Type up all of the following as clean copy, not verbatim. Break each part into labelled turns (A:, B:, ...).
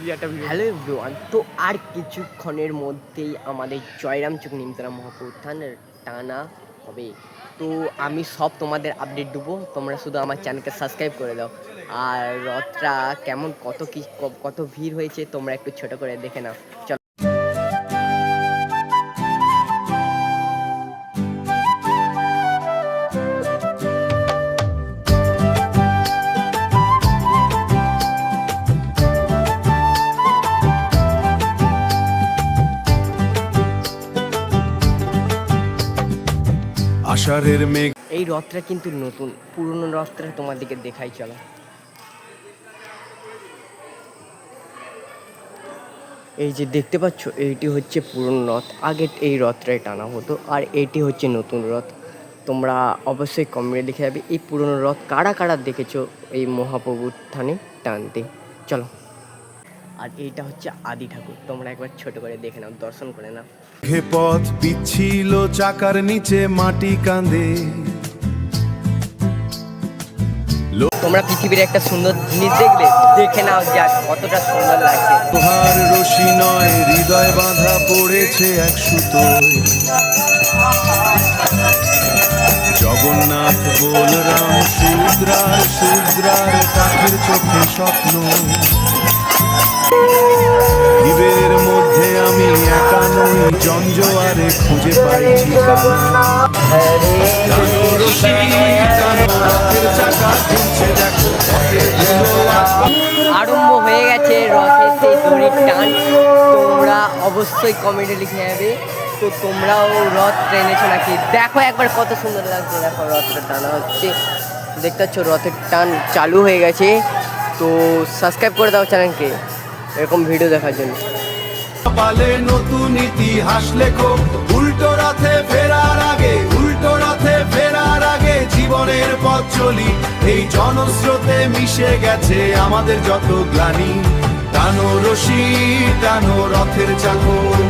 A: Hello everyone, তো আর কিছুক্ষণের মধ্যেই আমাদের জয়রামচক নিমতলা মহাপ্রস্থানের টানা হবে। তো আমি সব তোমাদের আপডেট দেবো, তোমরা শুধু আমার চ্যানেলকে সাবস্ক্রাইব করে দাও। আর রথটা কেমন, কত ভিড় হয়েছে তোমরা একটু ছোট করে দেখে নাও। চলো।
B: আষাঢ়ের মেঘ।
A: এই রথটা কিন্তু নতুন, পুরনো রথটা তোমাদেরকে দেখাই, চলো। এই যে দেখতে পাচ্ছ, এইটি হচ্ছে পুরনো রথ, আগে এই রথটাই টানা হতো, আর এইটি হচ্ছে নতুন রথ। তোমরা অবশ্যই কমেন্টে লিখে যাবে এই পুরনো রথ কারা কারা দেখেছো এই মহাপ্রভুর থানে টানতে। চলো। আর এইটা হচ্ছে আদি ঠাকুর, তোমরা একবার ছোট করে দেখে নাও, দর্শন করে নাও।
B: পথ পিচ্ছিল চাকার নিচে মাটি কাঁদে।
A: তোমরা পৃথিবীর একটা সুন্দর জিনিস দেখবে, দেখে নাও যাক কতটা সুন্দর লাগছে।
B: তোহার রশি নয়, হৃদয় বাঁধা পড়েছে এক সুতোয়। জগন্নাথ বলরাম শুদ্রার কাঠের চোখে স্বপ্ন। জীবের মধ্যে আমি একা নই, জঞ্জোয়ারে খুঁজে পাই ঠিকানা।
A: আরম্ভ হয়ে গেছে রথের সেই দড়ির টান, তোমরা অবশ্যই কমেন্টে লিখে যাবে। তো তোমরাও রথ টেনেছো নাকি? দেখো একবার কত সুন্দর লাগছে, দেখো রথটা টানা হচ্ছে, দেখতে পাচ্ছ রথের টান চালু হয়ে গেছে। তো সাবস্ক্রাইব করে দাও চ্যানেলকে এরকম ভিডিও দেখার জন্য।
B: পালে নতুন ইতিহাস লেখো, উল্টো রথে ফেরার আগে জীবনের পথ চলি। এই জনস্রোতে মিশে গেছে আমাদের যত গ্লানি। টানো রশি টানো রথের চাকর।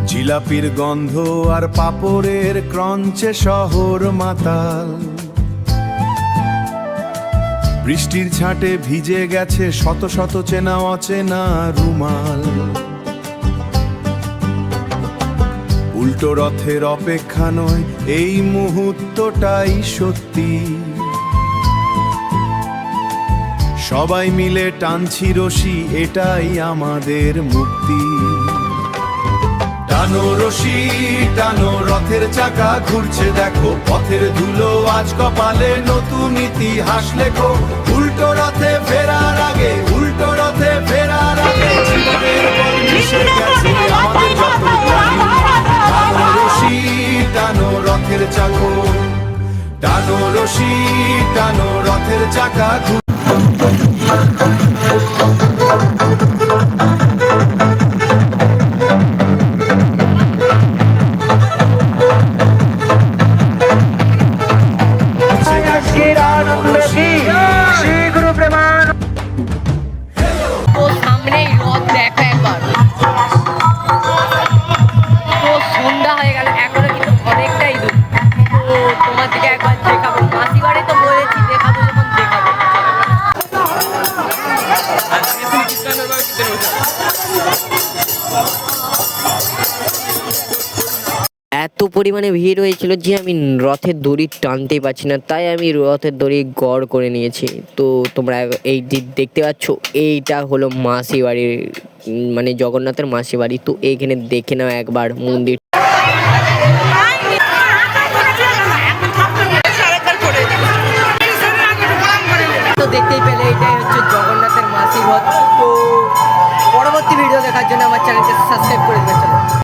B: জিলাপির গন্ধ আর পাপড়ের ক্রঞ্চে শহর মাতাল। বৃষ্টির ছাঁটে ভিজে গেছে শত শত চেনা অচেনা রুমাল। উল্টো রথের অপেক্ষা নয়, এই মুহূর্তটাই সত্যি। সবাই মিলে টানছি রশি, এটাই আমাদের মুক্তি। টানো রশি টানো রথের চাকা ঘুরছে দেখো, পথের ধুলো আজ কপালে নতুন ইতিহাস লেখো। উল্টো রথে ফেরার আগে জীবনের পথ মিশে গেছে আমাদের যত গ্লানি। টানো রশি টানো রথের চাকা, টানো রশি টানো রথের চাকা।
A: এত পরিমাণে ভিড় হয়েছিল যে আমি রথের দড়ি টানতেই পারছি না, তাই আমি রথের দড়ি গড় করে নিয়েছি। তো তোমরা এই দেখতে পাচ্ছ, এইটা হলো মাসি বাড়ির, মানে জগন্নাথের মাসি বাড়ি। তো এইখানে দেখে নাও একবার মন্দির। তো দেখতেই পেলে এটাই হচ্ছে জগন্নাথের মাসি ঘর। তো পরবর্তী ভিডিও দেখার জন্য আমার চ্যানেলকে সাবস্ক্রাইব করে দেবেন।